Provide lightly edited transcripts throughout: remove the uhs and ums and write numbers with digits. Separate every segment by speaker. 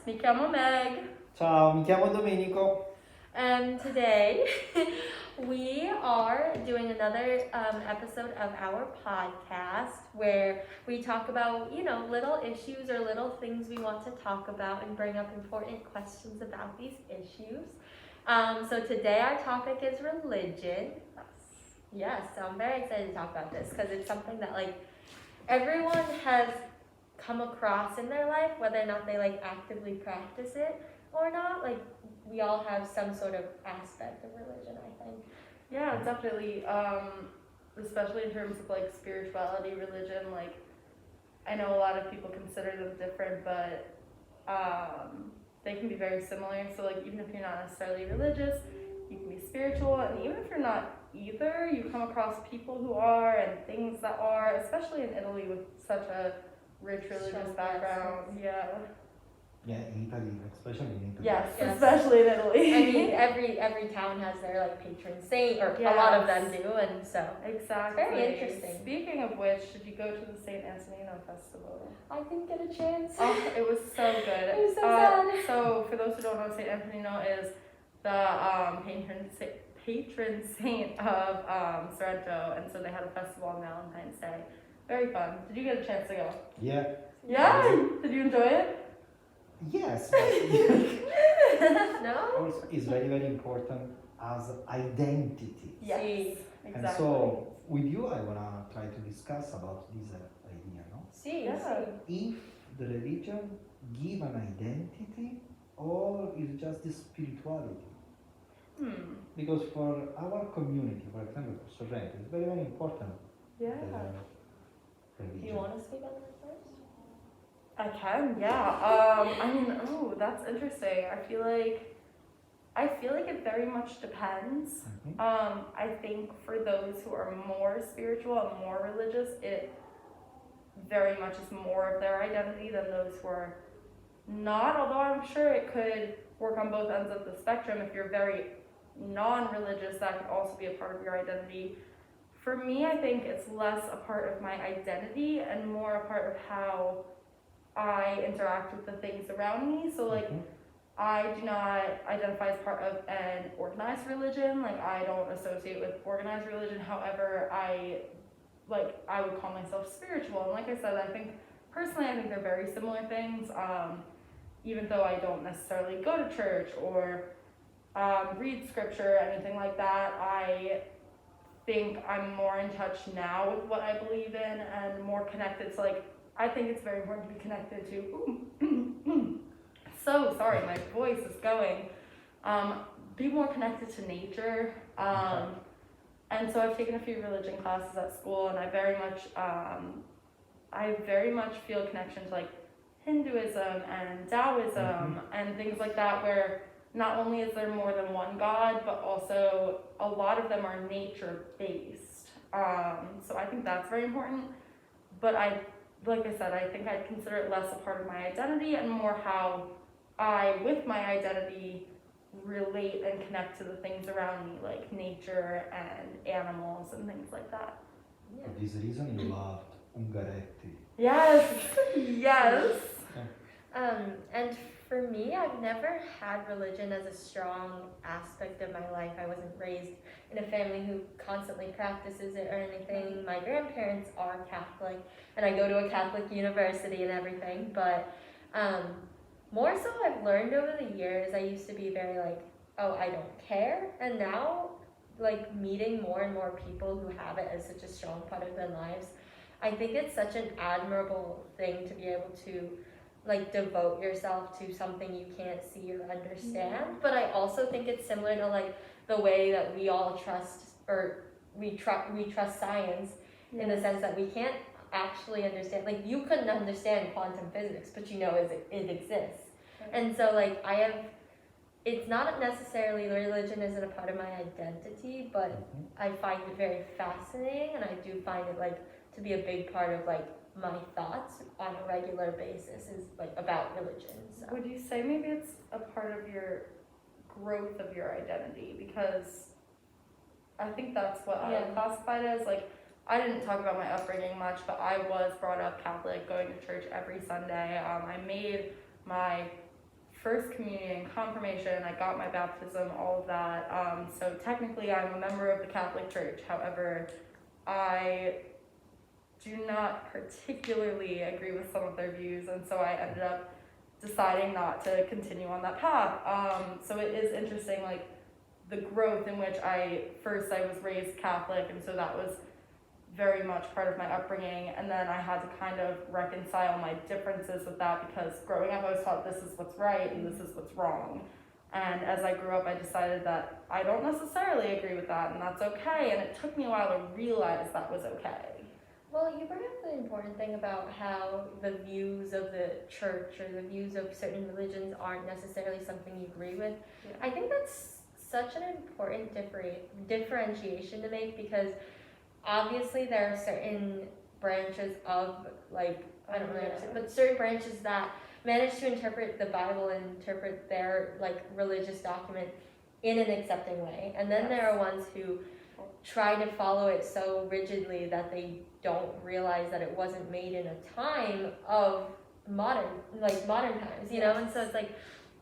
Speaker 1: mi chiamo Meg.
Speaker 2: Ciao, mi chiamo Domenico.
Speaker 1: And today we are doing another episode of our podcast where we talk about, little issues or little things we want to talk about and bring up important questions about these issues. So today our topic is religion. Yes, so I'm very excited to talk about this because it's something that everyone has come across in their life, whether or not they actively practice it or not. We all have some sort of aspect of religion, I think.
Speaker 3: Yeah, definitely. Especially in terms of spirituality, religion. I know a lot of people consider them different, but they can be very similar. So even if you're not necessarily religious, you can be spiritual, and even if you're not either, you come across people who are and things that are, especially in Italy with such a rich religious background.
Speaker 2: Yeah, in Italy, especially in Italy.
Speaker 3: Yes, especially in Italy.
Speaker 1: I mean, every town has their patron saint, or a lot of them do, and so
Speaker 3: exactly.
Speaker 1: It's very interesting.
Speaker 3: Speaking of which, did you go to the Sant'Anna festival?
Speaker 1: I didn't get a chance.
Speaker 3: Oh, it was so good.
Speaker 1: It was so sad.
Speaker 3: So for those who don't know, Sant'Anna is the patron saint of Sorrento, and so they had a festival on Valentine's Day. Very fun. Did you get a chance to go?
Speaker 2: Yeah.
Speaker 3: Yeah? Did you enjoy it?
Speaker 2: Yes.
Speaker 1: No?
Speaker 2: Also, it's very, very important as identity.
Speaker 3: Yes, exactly.
Speaker 2: And so, with you, I want to try to discuss about this idea, no? If the religion give an identity or is just the spirituality? Because for our community, for example, for Sorrento, it's very, very important.
Speaker 3: Yeah.
Speaker 1: Do you want to speak on that first?
Speaker 3: I can, yeah. That's interesting. I feel like it very much depends. I think for those who are more spiritual and more religious, it very much is more of their identity than those who are not, although I'm sure it could work on both ends of the spectrum. If you're very non-religious, that could also be a part of your identity. For me, I think it's less a part of my identity and more a part of how I interact with the things around me. So I do not identify as part of an organized religion. I don't associate with organized religion. However, I would call myself spiritual. And like I said, I think they're very similar things. Even though I don't necessarily go to church or read scripture or anything like that, I think I'm more in touch now with what I believe in and more connected to I think it's very important to be connected to so sorry, my voice is going. Be more connected to nature. And so I've taken a few religion classes at school, and I very much feel a connection to Hinduism and Taoism and things like that, where not only is there more than one God, but also a lot of them are nature based. So I think that's very important. But like I said, I think I'd consider it less a part of my identity and more how I, with my identity, relate and connect to the things around me, like nature and animals and things like that.
Speaker 2: For this reason, you loved Ungaretti.
Speaker 3: Yes, yes.
Speaker 1: And for me, I've never had religion as a strong aspect of my life. I wasn't raised in a family who constantly practices it or anything. My grandparents are Catholic, and I go to a Catholic university and everything, but more so I've learned over the years. I used to be very I don't care, and now meeting more and more people who have it as such a strong part of their lives, I think it's such an admirable thing to be able to devote yourself to something you can't see or understand. But I also think it's similar to the way that we all trust, or we trust science, in the sense that we can't actually understand. You couldn't understand quantum physics, but it exists. And so it's not necessarily religion isn't a part of my identity, but I find it very fascinating, and I do find it to be a big part of my thoughts on a regular basis is about religion. So.
Speaker 3: Would you say maybe it's a part of your growth of your identity? Because I think that's what I would classify it as. I didn't talk about my upbringing much, but I was brought up Catholic, going to church every Sunday. I made my first communion, confirmation, I got my baptism, all of that. So technically I'm a member of the Catholic Church. However, I do not particularly agree with some of their views, and so I ended up deciding not to continue on that path. So it is interesting, like the growth in which I was raised Catholic, and so that was very much part of my upbringing, and then I had to kind of reconcile my differences with that, because growing up I was taught this is what's right and this is what's wrong. And as I grew up, I decided that I don't necessarily agree with that, and that's okay, and it took me a while to realize that was okay.
Speaker 1: Well, you bring up the important thing about how the views of the church or the views of certain religions aren't necessarily something you agree with. Yeah. I think that's such an important differentiation to make, because obviously there are certain branches of, like, I don't really understand, but certain branches that manage to interpret the Bible and interpret their, like, religious document in an accepting way. And then there are ones who try to follow it so rigidly that they don't realize that it wasn't made in a time of modern times, you know? And so it's like,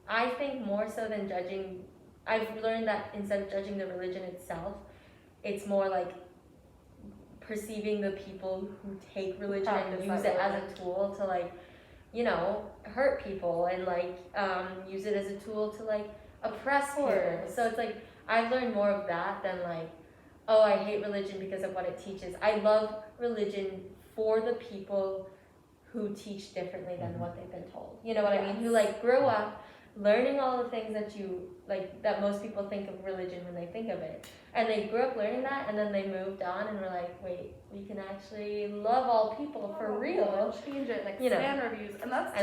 Speaker 1: I think more so than judging, I've learned that instead of judging the religion itself, it's more like perceiving the people who take religion and use it as a tool to, like, you know, hurt people, and like use it as a tool to, like, oppress people. So it's like, I've learned more of that than like, oh, I hate religion because of what it teaches. I love religion for the people who teach differently than what they've been told. You know what I mean? Who, like, grow up learning all the things that you, like, that most people think of religion when they think of it. And they grew up learning that, and then they moved on and were like, wait, we can actually love all people for real.
Speaker 3: Change it and expand our views. And that's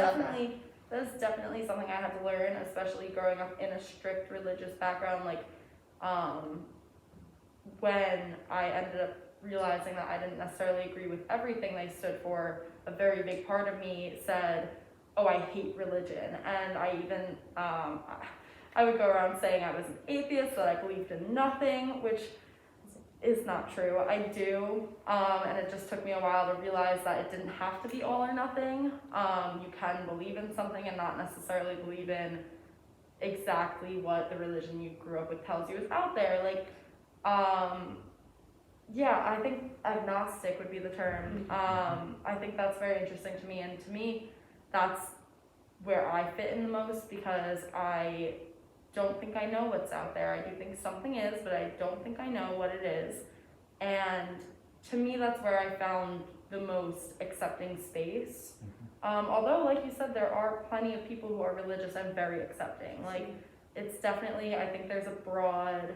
Speaker 3: definitely something I had to learn, especially growing up in a strict religious background. Like, when I ended up realizing that I didn't necessarily agree with everything they stood for, a very big part of me said, oh, I hate religion. And I even, I would go around saying I was an atheist, that I believed in nothing, which is not true. I do, and it just took me a while to realize that it didn't have to be all or nothing. You can believe in something and not necessarily believe in exactly what the religion you grew up with tells you is out there. Like, yeah, I think agnostic would be the term. I think that's very interesting to me, and to me, that's where I fit in the most, because I don't think I know what's out there. I do think something is, but I don't think I know what it is. And to me, that's where I found the most accepting space. Although, like you said, there are plenty of people who are religious and very accepting. Like, it's definitely, I think there's a broad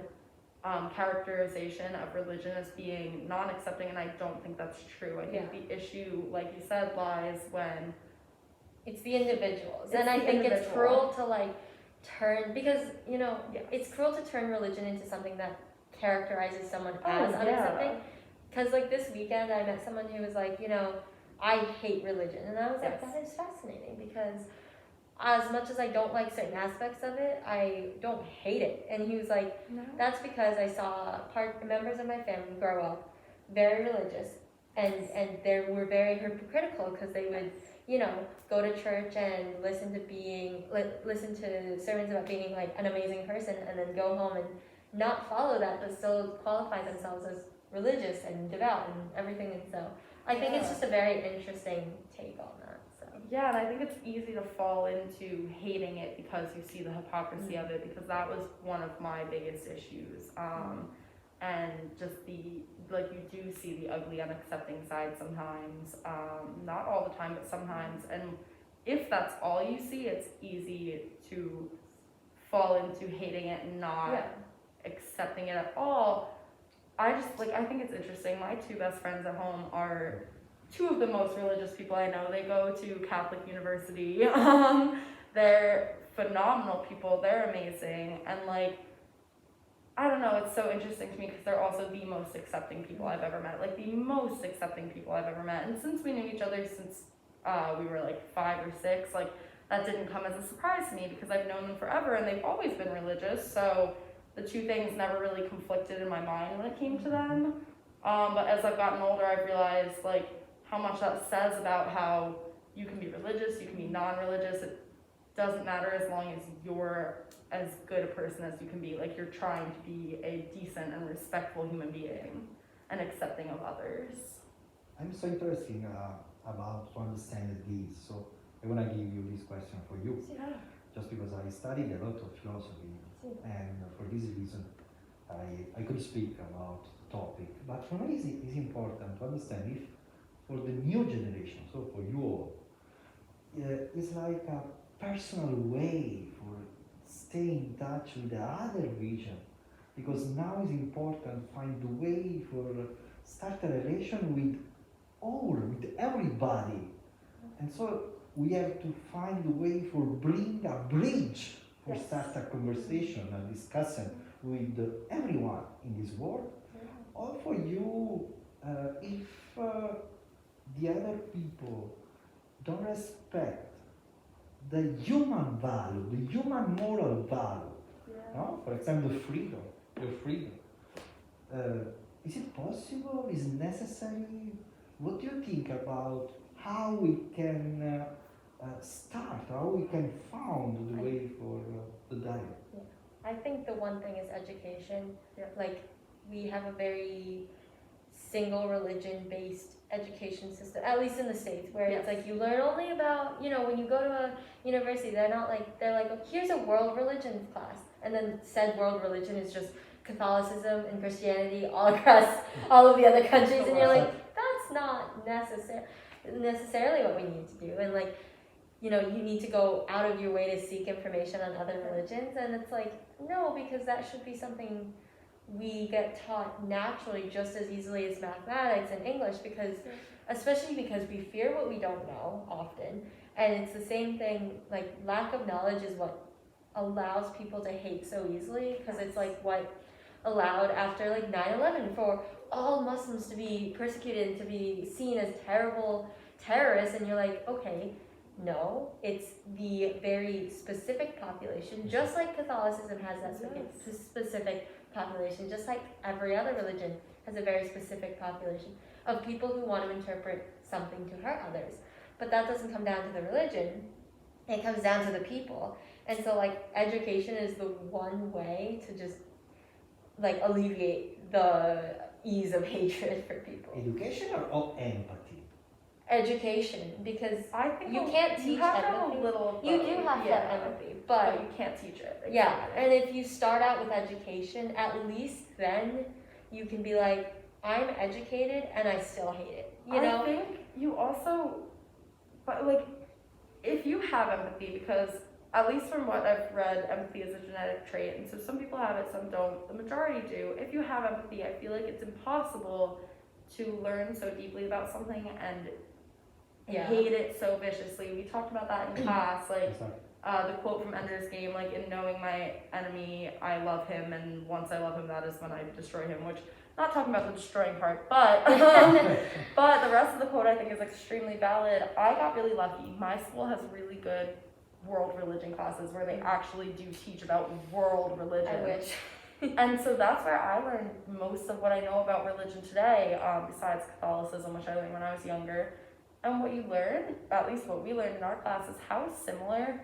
Speaker 3: characterization of religion as being non-accepting, and I don't think that's true. I think the issue, like you said, lies when
Speaker 1: it's the individuals. And I think it's cruel to, like, turn, because, you know, it's cruel to turn religion into something that characterizes someone as unaccepting. Because, like, this weekend I met someone who was like, you know, I hate religion. And I was like, that is fascinating, because as much as I don't like certain aspects of it, I don't hate it. And he was like, no. That's because I saw members of my family grow up very religious, and they were very hypocritical, because they would, you know, go to church and listen to sermons about being, like, an amazing person, and then go home and not follow that, but still qualify themselves as religious and devout and everything. And so I think it's just a very interesting take on that. So.
Speaker 3: Yeah, and I think it's easy to fall into hating it because you see the hypocrisy of it, because that was one of my biggest issues. And just you do see the ugly, unaccepting side sometimes. Not all the time, but sometimes. And if that's all you see, it's easy to fall into hating it and not accepting it at all. I think it's interesting. My two best friends at home are two of the most religious people I know. They go to Catholic university. They're phenomenal people. They're amazing. And, like, I don't know, it's so interesting to me, because they're also the most accepting people I've ever met. Like, the most accepting people I've ever met. And since we knew each other since we were, like, 5 or 6, like, that didn't come as a surprise to me, because I've known them forever and they've always been religious. So the two things never really conflicted in my mind when it came to them. But as I've gotten older, I've realized, like, how much that says about how you can be religious, you can be non-religious. It doesn't matter as long as you're as good a person as you can be. Like, you're trying to be a decent and respectful human being and accepting of others.
Speaker 2: I'm so interested about to understand this. So I want to give you this question for you.
Speaker 3: Yeah.
Speaker 2: Just because I studied a lot of philosophy, and for this reason, I could speak about the topic. But for me, it's important to understand if for the new generation, so for you all, it's like a personal way for staying in touch with the other vision. Because now it's important to find the way for start a relation with all, with everybody. And so we have to find a way for bring a bridge for start a conversation, a discussion with everyone in this world. Or for you, if the other people don't respect the human value, the human moral value, no? For example, freedom, your freedom. Is it possible? Is it necessary? What do you think about how we can start, how we can found the way for the dialogue?
Speaker 1: Yeah. I think the one thing is education. Like, we have a very single religion based education system, at least in the States, where it's like you learn only about, when you go to a university, they're like, oh, here's a world religions class, and then said world religion is just Catholicism and Christianity all across all of the other countries, and you're like, that's not necessarily what we need to do. And like, you need to go out of your way to seek information on other religions, and it's like, no, because that should be something we get taught naturally just as easily as mathematics and English, especially because we fear what we don't know often. And it's the same thing, like, lack of knowledge is what allows people to hate so easily, because it's like what allowed after like 9/11 for all Muslims to be persecuted, to be seen as terrible terrorists, and you're like, okay, no, it's the very specific population, just like Catholicism has that specific population, just like every other religion has a very specific population of people who want to interpret something to hurt others. But that doesn't come down to the religion, it comes down to the people. And so like education is the one way to just like alleviate the ease of hatred for people.
Speaker 2: Education or empathy?
Speaker 1: Education, because
Speaker 3: I think
Speaker 1: you can't teach
Speaker 3: you have
Speaker 1: empathy.
Speaker 3: To have a little
Speaker 1: you do have to have empathy, but
Speaker 3: you can't teach it. Exactly.
Speaker 1: Yeah, and if you start out with education, at least then you can be like, I'm educated and I still hate it.
Speaker 3: I think you also, but like, if you have empathy, because at least from what I've read, empathy is a genetic trait, and so some people have it, some don't. The majority do. If you have empathy, I feel like it's impossible to learn so deeply about something and hate it so viciously. We talked about that in class, like the quote from Ender's Game, like, in knowing my enemy, I love him, and once I love him, that is when I destroy him, which, not talking about the destroying part, but but the rest of the quote I think is extremely valid. I got really lucky. My school has really good world religion classes where they actually do teach about world religion.
Speaker 1: I wish.
Speaker 3: And so that's where I learned most of what I know about religion today, besides Catholicism, which I learned when I was younger. And what you learn, at least what we learned in our class, is how similar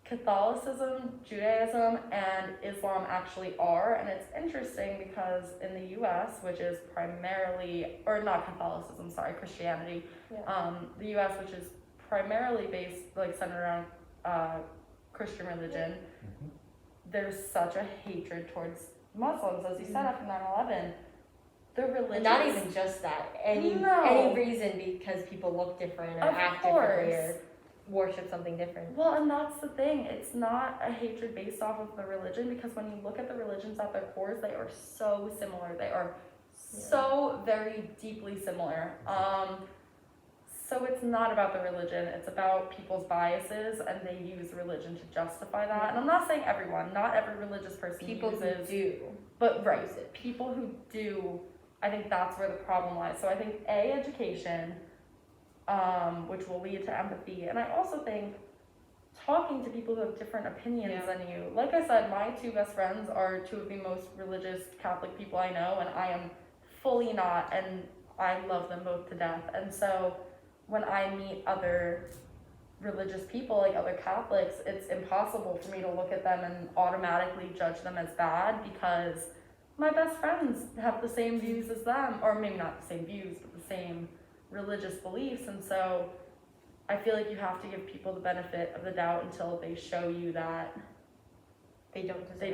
Speaker 3: Catholicism, Judaism, and Islam actually are. And it's interesting because in the US, which is primarily, or not Catholicism, sorry, Christianity, the US, which is primarily based, like, centered around Christian religion, there's such a hatred towards Muslims, as you said, after 9/11. The religious...
Speaker 1: Not even just that. Any reason because people look different or act differently or worship something different.
Speaker 3: Well, and that's the thing. It's not a hatred based off of the religion, because when you look at the religions at their cores, they are so similar. They are so very deeply similar. So it's not about the religion. It's about people's biases, and they use religion to justify that. And I'm not saying everyone. Not every religious person
Speaker 1: people
Speaker 3: uses...
Speaker 1: who do.
Speaker 3: But people who do... I think that's where the problem lies. So I think education, which will lead to empathy. And I also think talking to people who have different opinions than you. Like I said, my two best friends are two of the most religious Catholic people I know, and I am fully not, and I love them both to death. And so when I meet other religious people, like other Catholics, it's impossible for me to look at them and automatically judge them as bad because my best friends have the same views as them, or maybe not the same views, but the same religious beliefs. And so I feel like you have to give people the benefit of the doubt until they show you that they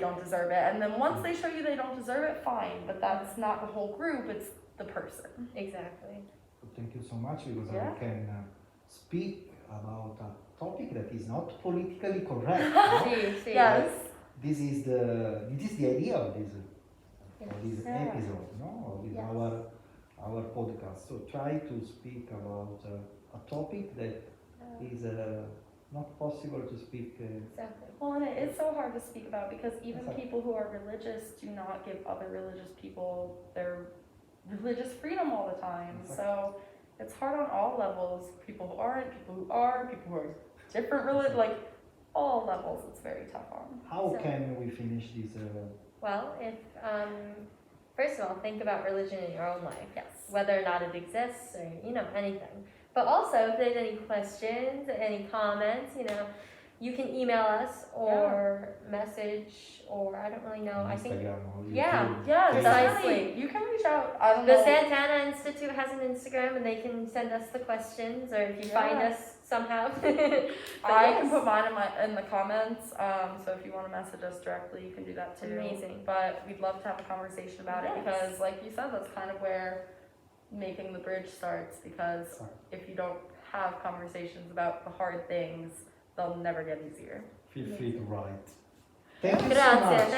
Speaker 3: don't deserve it. And then once they show you they don't deserve it, fine, but that's not the whole group, it's the person.
Speaker 1: Exactly.
Speaker 2: Thank you so much, because
Speaker 3: Yeah.
Speaker 2: I can speak about a topic that is not politically correct.
Speaker 1: See.
Speaker 3: Yes.
Speaker 2: This is the idea of this
Speaker 3: Yeah.
Speaker 2: episode, no? Of this,
Speaker 1: Yes.
Speaker 2: our podcast. So try to speak about a topic that is not possible to speak.
Speaker 1: Exactly.
Speaker 3: Well, and it is so hard to speak about because even
Speaker 2: Exactly.
Speaker 3: people who are religious do not give other religious people their religious freedom all the time.
Speaker 2: Exactly.
Speaker 3: So it's hard on all levels. People who aren't, people who are, people who are different religion, like all levels. It's very tough on.
Speaker 2: How
Speaker 1: So-
Speaker 2: can we finish this?
Speaker 1: Well, if first of all, think about religion in your own life.
Speaker 3: Yes.
Speaker 1: Whether or not it exists, or anything. But also, if there's any questions, any comments, you can email us or message, or I don't really know. I think
Speaker 2: Instagram or YouTube?
Speaker 1: Yeah.
Speaker 3: Yeah,
Speaker 2: Facebook.
Speaker 3: definitely. You can reach out. I don't
Speaker 1: the
Speaker 3: know.
Speaker 1: Sant'Anna Institute has an Instagram, and they can send us the questions, or if you find
Speaker 3: Yeah.
Speaker 1: us somehow.
Speaker 3: I can put mine in the comments. So if you want to message us directly, you can do that too.
Speaker 1: Amazing.
Speaker 3: But we'd love to have a conversation about it
Speaker 1: Yes.
Speaker 3: because, like you said, that's kind of where making the bridge starts. Because
Speaker 2: Sorry.
Speaker 3: if you don't have conversations about the hard things, they'll never get easier.
Speaker 2: Feel free to write. Thank you so
Speaker 1: Grazie.
Speaker 2: much.
Speaker 1: Thank